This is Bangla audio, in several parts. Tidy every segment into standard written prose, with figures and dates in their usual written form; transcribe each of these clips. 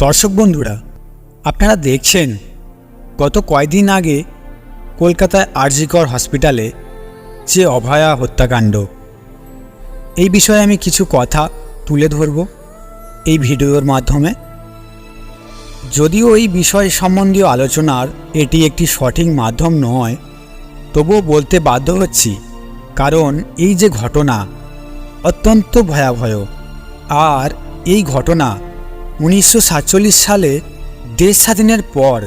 দর্শক বন্ধুরা, আপনারা দেখছেন গত কয়েকদিন আগে কলকাতায় আর.জি. কর হসপিটালে যে অভয়া হত্যাকাণ্ড, এই বিষয়ে আমি কিছু কথা তুলে ধরব এই ভিডিওর মাধ্যমে। যদিও এই বিষয় সম্বন্ধীয় আলোচনার এটি একটি সঠিক মাধ্যম নয়, তবুও বলতে বাধ্য হচ্ছি, কারণ এই যে ঘটনা অত্যন্ত ভয়াবহ। আর এই ঘটনা 1947 সালে দেশ স্বাধীনের পর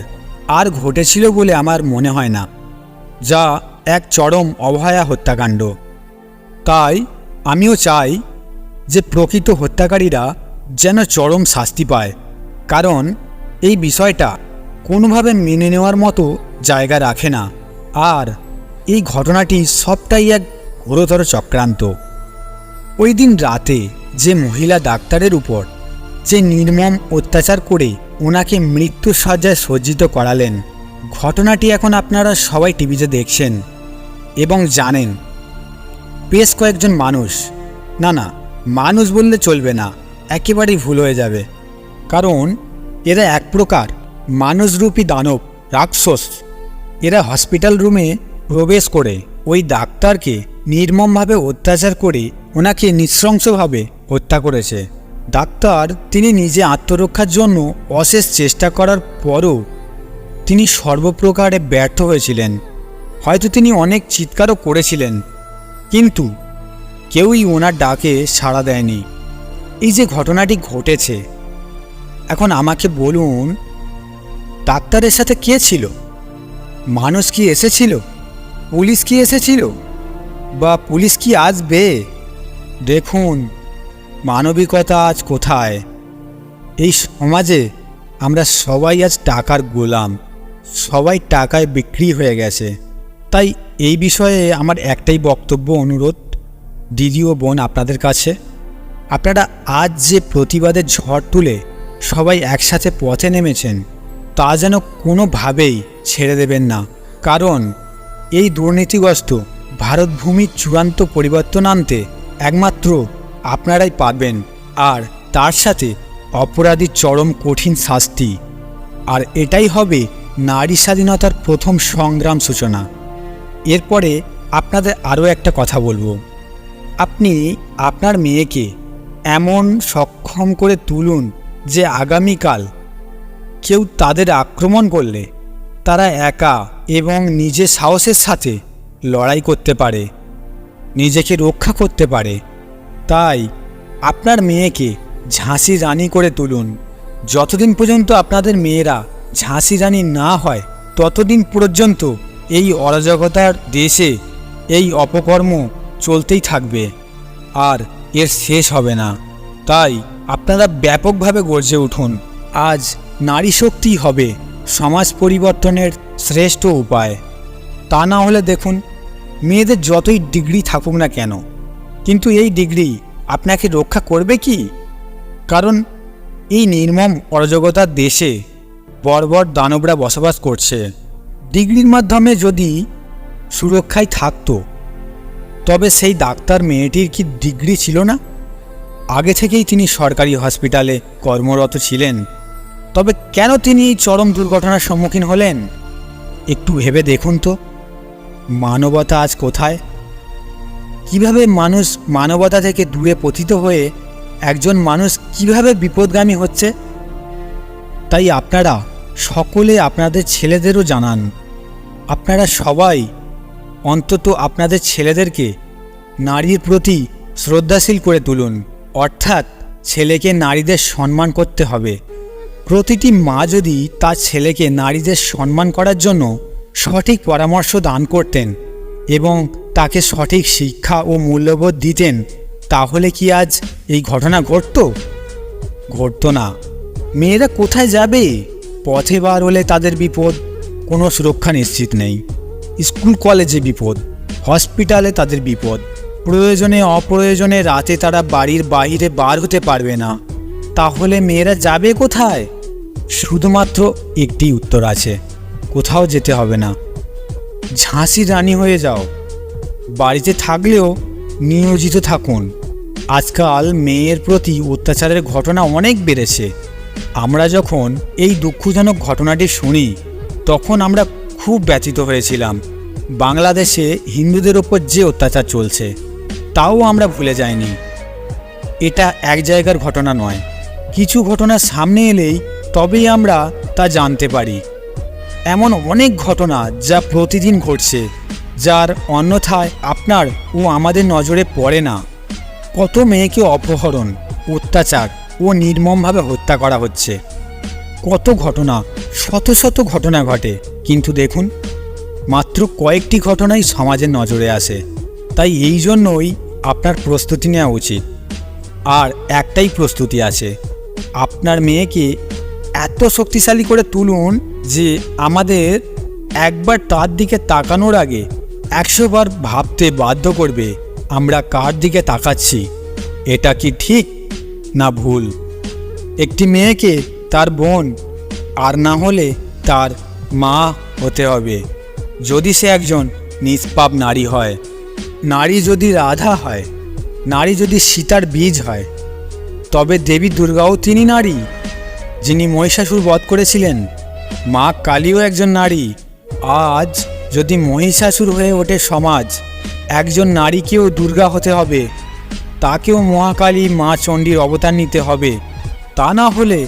আর ঘটেছিল বলে আমার মনে হয় না, যা এক চরম অভয়া হত্যাকাণ্ড। তাই আমিও চাই যে প্রকৃত হত্যাকারীরা যেন চরম শাস্তি পায়, কারণ এই বিষয়টা কোনোভাবে মেনে নেওয়ার মতো জায়গা রাখে না। আর এই ঘটনাটি সবটাই এক ঘোরতর চক্রান্ত। ওই দিন রাতে যে মহিলা ডাক্তারের উপর যে নির্মম অত্যাচার করে ওনাকে মৃত্যুশয্যায় সজ্জিত করালেন, ঘটনাটি এখন আপনারা সবাই টিভিতে দেখছেন এবং জানেন। বেশ কয়েকজন মানুষ, না মানুষ বললে চলবে না, একেবারেই ভুল হয়ে যাবে, কারণ এরা এক প্রকার মানুষরূপী দানব, রাক্ষস। এরা হসপিটাল রুমে প্রবেশ করে ওই ডাক্তারকে নির্মমভাবে অত্যাচার করে ওনাকে নৃশংসভাবে হত্যা করেছে। ডাক্তার তিনি নিজে আত্মরক্ষার জন্য অশেষ চেষ্টা করার পরও তিনি সর্বপ্রকারে ব্যর্থ হয়েছিলেন। হয়তো তিনি অনেক চিৎকারও করেছিলেন, কিন্তু কেউই ওনার ডাকে সাড়া দেয়নি। এই যে ঘটনাটি ঘটেছে, এখন আমাকে বলুন, ডাক্তারের সাথে কে ছিল? মানুষ কি এসেছিল? পুলিশ কি এসেছিল? বা পুলিশ কি আসবে? দেখুন, মানবিকতা আজ কোথায়? এই সমাজে আমরা সবাই আজ টাকার গোলাম, সবাই টাকায় বিক্রি হয়ে গেছে। তাই এই বিষয়ে আমার একটাই বক্তব্য, অনুরোধ দিদি ও বোন আপনাদের কাছে, আপনারা আজ যে প্রতিবাদের ঝড় তুলে সবাই একসাথে পথে নেমেছেন, তা যেন কোনোভাবেই ছেড়ে দেবেন না। কারণ এই দুর্নীতিগ্রস্ত ভারতভূমির চূড়ান্ত পরিবর্তন আনতে একমাত্র আপনারাই পারবেন, আর তার সাথে অপরাধীর চরম কঠিন শাস্তি। আর এটাই হবে নারী স্বাধীনতার প্রথম সংগ্রাম সূচনা। এরপরে আপনাদের আরও একটা কথা বলবো, আপনি আপনার মেয়েকে এমন সক্ষম করে তুলুন যে আগামীকাল কেউ তাদের আক্রমণ করলে তারা একা এবং নিজের সাহসের সাথে লড়াই করতে পারে, নিজেকে রক্ষা করতে পারে। তাই আপনার মেয়েকে ঝাঁসি রানী করে তুলুন। যতদিন পর্যন্ত আপনাদের মেয়েরা ঝাঁসি রানী না হয়, ততদিন পর্যন্ত এই অরাজকতার দেশে এই অপকর্ম চলতেই থাকবে, আর এর শেষ হবে না। তাই আপনারা ব্যাপকভাবে গর্জে উঠুন। আজ নারী শক্তি হবে সমাজ পরিবর্তনের শ্রেষ্ঠ উপায়। তা না হলে দেখুন, মেয়েদের যতই ডিগ্রি থাকুক না কেন, কিন্তু এই ডিগ্রি আপনাকে রক্ষা করবে কি? কারণ এই নির্মম অরাজকতার দেশে বর্বর দানবরা বসবাস করছে। ডিগ্রির মাধ্যমে যদি সুরক্ষায় থাকতো, তবে সেই ডাক্তার মেয়েটির কি ডিগ্রি ছিল না? আগে থেকেই তিনি সরকারি হসপিটালে কর্মরত ছিলেন, তবে কেন তিনি এই চরম দুর্ঘটনার সম্মুখীন হলেন? একটু ভেবে দেখুন তো, মানবতা আজ কোথায়? কিভাবে মানুষ মানবতা থেকে দূরে পতিত হয়ে একজন মানুষ কিভাবে বিপদগামী হচ্ছে? তাই আপনারা সকলে আপনাদের ছেলেদেরও জানান, আপনারা সবাই অন্তত আপনাদের ছেলেদেরকে নারীর প্রতি শ্রদ্ধাশীল করে তুলুন। অর্থাৎ ছেলেকে নারীদের সম্মান করতে হবে। প্রতিটি মা যদি তার ছেলেকে নারীদের সম্মান করার জন্য সঠিক পরামর্শ দান করতেন এবং তাকে সঠিক শিক্ষা ও মূল্যবোধ দিতেন, তাহলে কি আজ এই ঘটনা ঘটতো না। মেয়েরা কোথায় যাবে? পথে বার হলে তাদের বিপদ, কোনো সুরক্ষা নিশ্চিত নেই। স্কুল কলেজে বিপদ, হসপিটালে তাদের বিপদ। প্রয়োজনে অপ্রয়োজনে রাতে তারা বাড়ির বাইরে বার হতে পারবে না। তাহলে মেয়েরা যাবে কোথায়? শুধুমাত্র একটি উত্তর আছে, কোথাও যেতে হবে না। ঝাঁসি রানী হয়ে যাও। বাড়িতে থাকলেও নিয়োজিত থাকুন। আজকাল মেয়ের প্রতি অত্যাচারের ঘটনা অনেক বেড়েছে। আমরা যখন এই দুঃখজনক ঘটনাটি শুনি তখন আমরা খুব ব্যথিত হয়েছিলাম। বাংলাদেশে হিন্দুদের ওপর যে অত্যাচার চলছে তাও আমরা ভুলে যাইনি। এটা এক জায়গার ঘটনা নয়, কিছু ঘটনা সামনে এলেই তবেই আমরা তা জানতে পারি। এমন অনেক ঘটনা যা প্রতিদিন ঘটছে, যার অন্যথায় আপনার ও আমাদের নজরে পড়ে না। কত মেয়েকে অপহরণ, অত্যাচার ও নির্মমভাবে হত্যা করা হচ্ছে। কত ঘটনা, শত শত ঘটনা ঘটে, কিন্তু দেখুন মাত্র কয়েকটি ঘটনাই সমাজের নজরে আসে। তাই এই জন্যই আপনার প্রস্তুতি নেওয়া উচিত। আর একটাই প্রস্তুতি আছে, আপনার মেয়েকে এত শক্তিশালী করে তুলুন যে আমাদের একবার তার দিকে তাকানোর আগে 100 বার ভাবতে বাধ্য করবে আমরা কার দিকে তাকাচ্ছি, এটা কি ঠিক না ভুল। একটি মেয়েকে তার বোন আর না হলে তার মা হতে হবে, যদি সে একজন নিষ্পাপ নারী হয়। নারী যদি রাধা হয়, নারী যদি সীতার বীজ হয়, তবে দেবী দুর্গাও তিনি নারী, যিনি মহিষাসুর বধ করেছিলেন। মা কালীও একজন নারী। আজ যদি মহিষাসুর হয়ে ওঠে সমাজ, একজন নারীকেও দুর্গা হতে হবে, তাকেও মহাকালী মা চণ্ডীর অবতার নিতে হবে। তা না হলে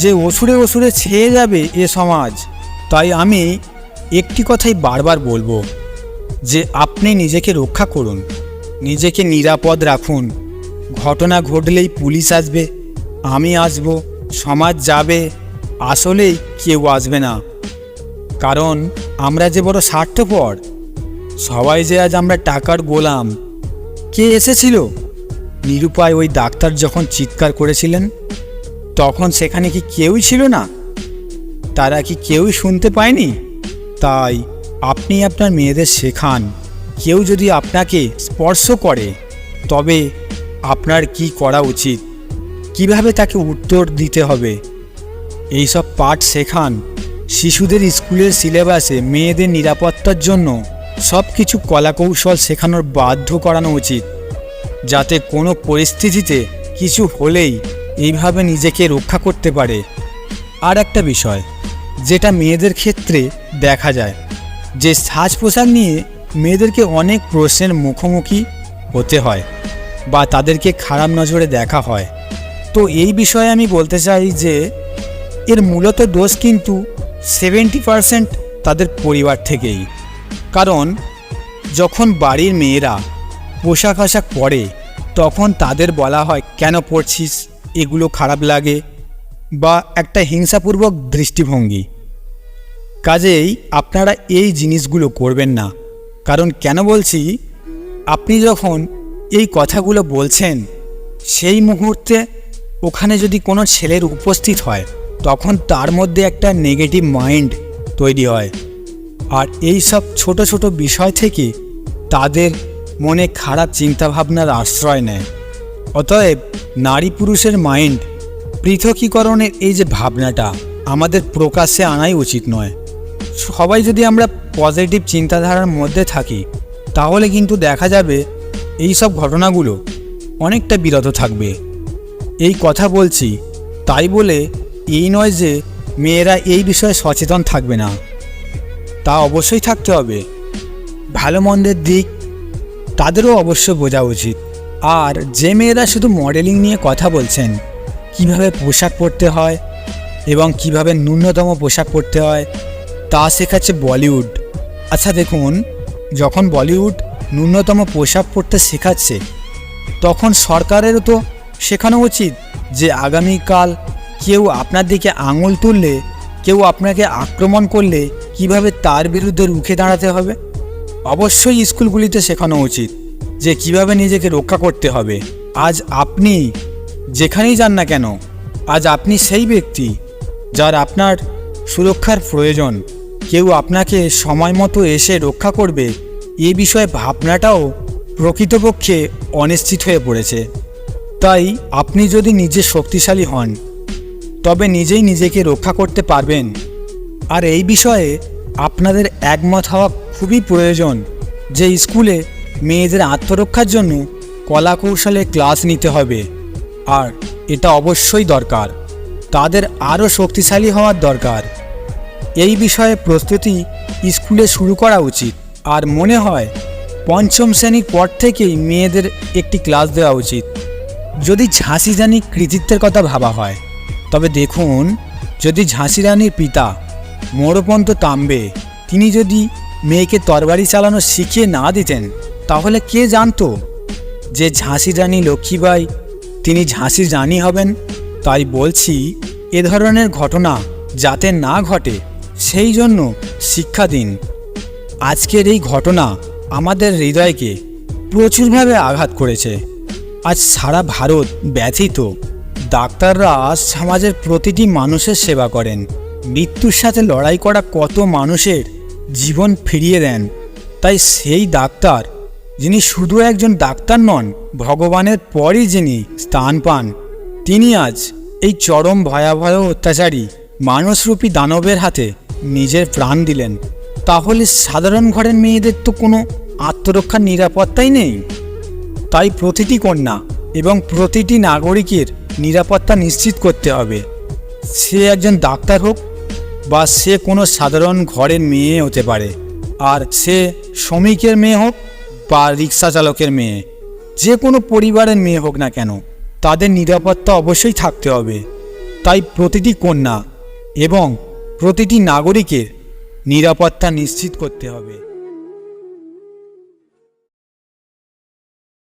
যে অসুরে অসুরে ছেয়ে যাবে এ সমাজ। তাই আমি একটি কথাই বারবার বলবো যে আপনি নিজেকে রক্ষা করুন, নিজেকে নিরাপদ রাখুন। ঘটনা ঘটলেই পুলিশ আসবে, আমি আসব, সমাজ যাবে, আসলেই কেউ আসবে না। কারণ আমরা যে বড় স্বার্থপর, সবাই যে আজ আমরা টাকার গোলাম। কে এসেছিল? নিরুপায় ওই ডাক্তার যখন চিৎকার করেছিলেন তখন সেখানে কি কেউই ছিল না? তারা কি কেউই শুনতে পায়নি? তাই আপনি আপনার মেয়েদের শেখান, কেউ যদি আপনাকে স্পর্শ করে তবে আপনার কি করা উচিত, কিভাবে তাকে উত্তর দিতে হবে, এইসব পাঠ শেখান। শিশুদের স্কুলের সিলেবাসে মেয়েদের নিরাপত্তার জন্য সব কিছু কলাকৌশল শেখানোর বাধ্য করানো উচিত, যাতে কোনো পরিস্থিতিতে কিছু হলেই এইভাবে নিজেকে রক্ষা করতে পারে। আর একটা বিষয় যেটা মেয়েদের ক্ষেত্রে দেখা যায়, যে সাজ পোশাক নিয়ে মেয়েদেরকে অনেক প্রশ্নের মুখোমুখি হতে হয় বা তাদেরকে খারাপ নজরে দেখা হয়। তো এই বিষয়ে আমি বলতে চাই যে এর মূলত দোষ কিন্তু 70% তাদের পরিবার থেকেই। কারণ যখন বাড়ির মেয়েরা পোশাক আশাক পরে তখন তাদের বলা হয় কেন পরছিস, এগুলো খারাপ লাগে, বা একটা হিংসাপূর্বক দৃষ্টিভঙ্গি। কাজেই আপনারা এই জিনিসগুলো করবেন না। কারণ কেন বলছি, আপনি যখন এই কথাগুলো বলছেন সেই মুহূর্তে ওখানে যদি কোনো ছেলের উপস্থিত হয় তখন তার মধ্যে একটা নেগেটিভ মাইন্ড তৈরি হয়, আর এই সব ছোট ছোট বিষয় থেকে তাদের মনে খারাপ চিন্তাভাবনার আশ্রয় নেয়। অতএব নারী পুরুষের মাইন্ড পৃথকীকরণের এই যে ভাবনাটা আমাদের প্রকাশ্যে আনাই উচিত নয়। সবাই যদি আমরা পজিটিভ চিন্তাধারার মধ্যে থাকি তাহলে কিন্তু দেখা যাবে এই সব ঘটনাগুলো অনেকটা বিরত থাকবে। এই কথা বলছি তাই বলে এই নয় যে মেয়েরা এই বিষয়ে সচেতন থাকবে না, তা অবশ্যই থাকতে হবে। ভালো মন্দের দিক তাদেরও অবশ্য বোঝা উচিত। আর যে মেয়েরা শুধু মডেলিং নিয়ে কথা বলছেন, কিভাবে পোশাক পরতে হয় এবং কিভাবে ন্যূনতম পোশাক পরতে হয় তা শেখাচ্ছে বলিউড। আচ্ছা দেখুন, যখন বলিউড ন্যূনতম পোশাক পরতে শেখাচ্ছে তখন সরকারেরও তো শেখানো উচিত যে আগামীকাল কেউ আপনার দিকে আঙুল তুললে, কেউ আপনাকে আক্রমণ করলে কিভাবে তার বিরুদ্ধে রুখে দাঁড়াতে হবে। অবশ্যই স্কুলগুলিতে শেখানো উচিত যে কিভাবে নিজেকে রক্ষা করতে হবে। আজ আপনি যেখানেই যান না কেন, আজ আপনি সেই ব্যক্তি যার আপনার সুরক্ষার প্রয়োজন। কেউ আপনাকে সময় মতো এসে রক্ষা করবে এ বিষয়ে ভাবনাটাও প্রকৃতপক্ষে অনিশ্চিত হয়ে পড়েছে। তাই আপনি যদি নিজে শক্তিশালী হন তবে নিজেই নিজেকে রক্ষা করতে পারবেন। আর এই বিষয়ে আপনাদের একমত হওয়া খুবই প্রয়োজন যে স্কুলে মেয়েদের আত্মরক্ষার জন্য কলা কৌশলের ক্লাস নিতে হবে, আর এটা অবশ্যই দরকার। তাদের আরও শক্তিশালী হওয়ার দরকার। এই বিষয়ে প্রস্তুতি স্কুলে শুরু করা উচিত। আর মনে হয় পঞ্চম শ্রেণীর পর থেকেই মেয়েদের একটি ক্লাস দেওয়া উচিত। যদি ঝাঁসি রানীর কৃতিত্বের কথা ভাবা হয়, তবে দেখুন, যদি ঝাঁসি রানীর পিতা মোড়পন্ত তাম্বে তিনি যদি মেয়েকে তরবারি চালানো শিখিয়ে না দিতেন, তাহলে কে জানতো যে ঝাঁসি রানী লক্ষ্মীবাই তিনি ঝাঁসির রানী হবেন। তাই বলছি, এ ধরনের ঘটনা যাতে না ঘটে সেই জন্য শিক্ষা দিন। আজকের এই ঘটনা আমাদের হৃদয়কে প্রচুরভাবে আঘাত করেছে। আজ সারা ভারত ব্যথিত। ডাক্তাররা সমাজের প্রতিটি মানুষের সেবা করেন, মৃত্যুর সাথে লড়াই করা কত মানুষের জীবন ফিরিয়ে দেন। তাই সেই ডাক্তার যিনি শুধু একজন ডাক্তার নন, ভগবানের পরই যিনি স্থান পান, তিনি আজ এই চরম ভয়াবহ অত্যাচারী মানসরূপী দানবের হাতে নিজের প্রাণ দিলেন। তাহলে সাধারণ ঘরের মেয়েদের তো কোনো আত্মরক্ষার নিরাপত্তাই নেই। তাই প্রতিটি কন্যা এবং প্রতিটি নাগরিকের নিরাপত্তা নিশ্চিত করতে হবে। সে একজন ডাক্তার হোক বা সে কোনো সাধারণ ঘরের মেয়ে হতে পারে, আর সে শ্রমিকের মেয়ে হোক বা রিক্সা চালকের মেয়ে, যে কোনো পরিবারের মেয়ে হোক না কেন, তাদের নিরাপত্তা অবশ্যই থাকতে হবে। তাই প্রতিটি কন্যা এবং প্রতিটি নাগরিকের নিরাপত্তা নিশ্চিত করতে হবে।